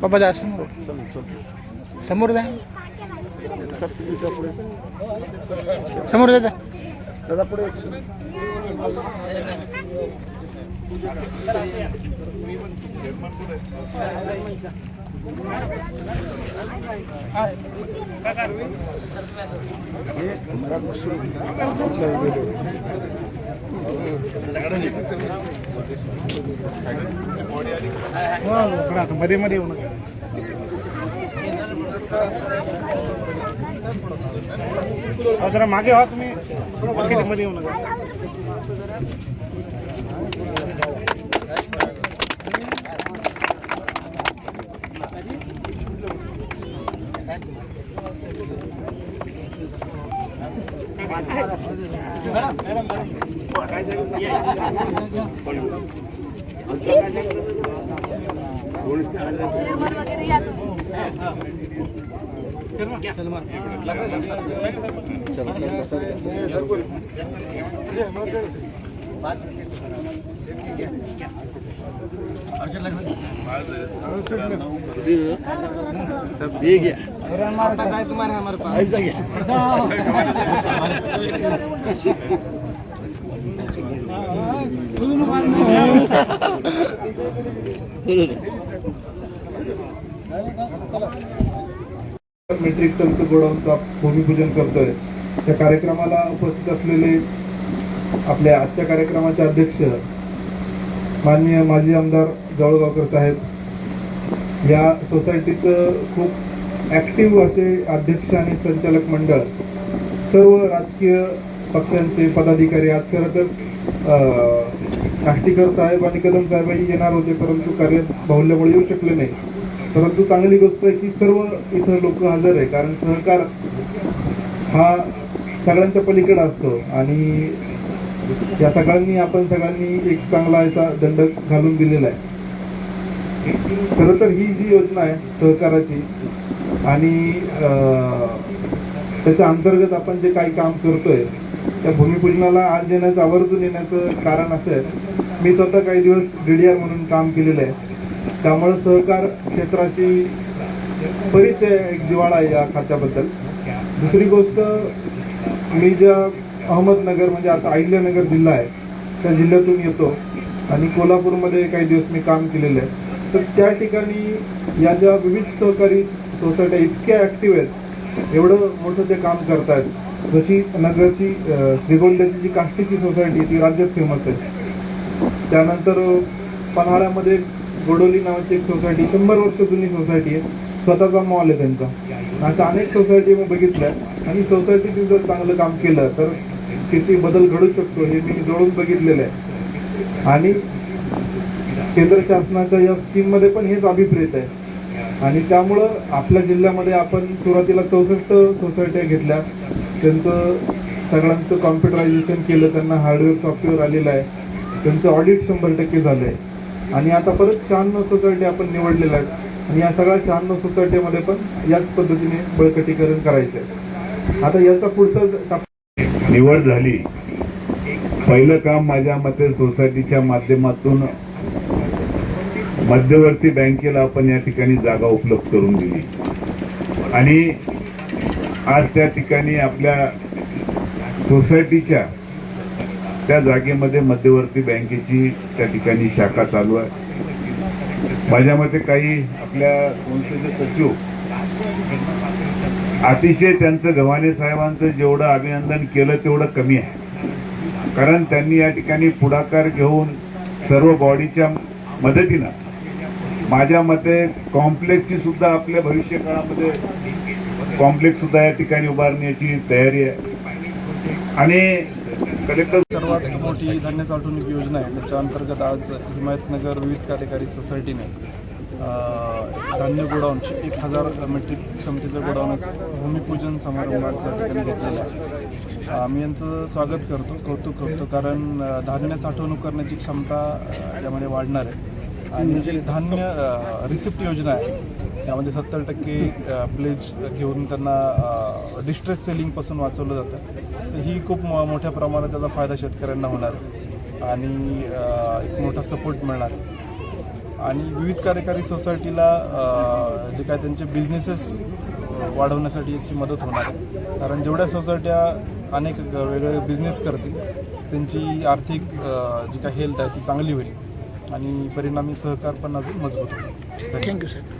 पापा जा समोर द्या, समोर द्या दादा पुढे. मध्ये मध्ये येऊ नका. जरा मागे व्हा तुम्ही, मध्ये येऊ नका. चेअरमन वगैरे या तुम्ही. काय तुम्हारे हमारे पास मेट्रिक टनचं गोडाऊनचा भूमिपूजन करतोय. त्या कार्यक्रमाला उपस्थित असलेले आपल्या आजच्या कार्यक्रमाचे अध्यक्ष माननीय माजी आमदार जवळगावकर साहेब, या सोसायटीचं खूप ऍक्टिव्ह असे अध्यक्ष आणि संचालक मंडळ, सर्व राजकीय पक्षांचे पदाधिकारी. आज खरं तर नाष्टीकर साहेब आणि कदम साहेबही येणार होते, परंतु कार्य बाहुल्यामुळे येऊ शकले नाही. परंतु चांगली गोष्ट आहे की सर्व इथं लोक हजर आहे, कारण सहकार हा सगळ्यांच्या पलीकडे असतो आणि या आपण सगळ्यांनी एक चांगला याचा दंड घालून दिलेला आहे. खरं तर ही जी योजना आहे सहकाराची आणि त्याच्या अंतर्गत आपण जे काही काम करतोय, त्या भूमिपूजनाला आज येण्याचं, आवर्जून येण्याचं कारण असं आहे, मी स्वतः काही दिवस DDR म्हणून काम केलेलं आहे. त्यामुळे सहकार क्षेत्राशी परिचय, एक जिव्हाळा आहे या खात्याबद्दल. दुसरी गोष्ट, मी ज्या अहमदनगर म्हणजे आता अहिल्यानगर जिल्हा आहे त्या जिल्ह्यातून येतो आणि कोल्हापूरमध्ये काही दिवस मी काम केलेलं आहे. तर त्या ठिकाणी या ज्या विविध सहकारी सोसायट्या इतक्या ॲक्टिव्ह आहेत, एवढं मोठं ते काम करतायत. जशी नगरची श्रीगोंद्याची जी काष्टीची सोसायटी ती राज्यात फेमस आहे. त्यानंतर पन्हाळ्यामध्ये गोडोली नावाची एक सोसायटी, 100 वर्ष जुनी सोसायटी आहे, स्वतःचा मॉल आहे त्यांचा. अशा अनेक सोसायटी मी बघितल्या आणि सोसायटीतील जर चांगलं काम केलं तर किती बदल घडू शकतो हे मी जवळून बघितलेलं आहे. आणि केंद्र शासनाच्या या स्कीममध्ये पण हेच अभिप्रेत आहे. आणि त्यामुळं आपल्या जिल्ह्यामध्ये आपण सुरुवातीला 64 सोसायट्या घेतल्या, त्यांचं सगळ्यांचं कॉम्प्युटरायझेशन केलं, त्यांना हार्डवेअर सॉफ्टवेअर आलेलं आहे, त्यांचं ऑडिट 100% झालं आहे. आणि आता परत 96 सोसायटी आपण निवडलेल्या आहेत आणि या सगळ्या 96 सोसायटीमध्ये पण याच पद्धतीने बळकटीकरण करायचं आहे. आता याचा पुढचा निवड झाली. पहिलं काम माझ्या मते सोसायटीच्या माध्यमातून मध्यवर्ती बँकेला आपण या ठिकाणी जागा उपलब्ध करून दिली आणि आज त्या ठिकाणी आपल्या सोसायटीच्या त्या जागेमध्ये मध्यवर्ती बँकेची त्या ठिकाणी शाखा चालू आहे. माझ्या मते काही आपल्या संस्थेचे सचिव अतिशय त्यांचं गव्हाणे साहेबांचं जेवढं अभिनंदन केलं तेवढं कमी आहे. कारण त्यांनी या ठिकाणी पुढाकार घेऊन सर्व बॉडीच्या मदतीनं माझ्या मते कॉम्प्लेक्सची सुद्धा आपल्या भविष्य काळामध्ये कॉम्प्लेक्स सुद्धा या ठिकाणी उभारण्याची तयारी आहे. आणि कलेक्टर सर्वात मोठी धान्य साठवणूक योजना आहे, त्याच्या अंतर्गत आज हिमायतनगर विविध कार्यकारी सोसायटीने धान्य गोडाऊन 1000 मेट्रिक क्षमतेचं गोडाऊनचं भूमिपूजन समारंभाच्या ठिकाणी घेतलेलं आहे. आम्ही यांचं स्वागत करतो, कौतुक करतो, कारण धान्य साठवणूक करण्याची क्षमता यामध्ये वाढणार आहे आणि जी धान्य रिसिप्ट योजना आहे यामध्ये 70% प्लेज घेऊन त्यांना डिस्ट्रेस सेलिंगपासून वाचवलं जातं. तर ही खूप मोठ्या प्रमाणात त्याचा फायदा शेतकऱ्यांना होणार आहे आणि एक मोठा सपोर्ट मिळणार आहे. आणि विविध कार्यकारी सोसायटीला जे काय त्यांचे बिझनेसेस वाढवण्यासाठी याची मदत होणार आहे. कारण जेवढ्या सोसायट्या अनेक वेगळे बिझनेस करतील त्यांची आर्थिक जी काय हेल्थ आहे ती चांगली होईल आणि परिणामी सहकार पण अजून मजबूत होईल. Thank you sir.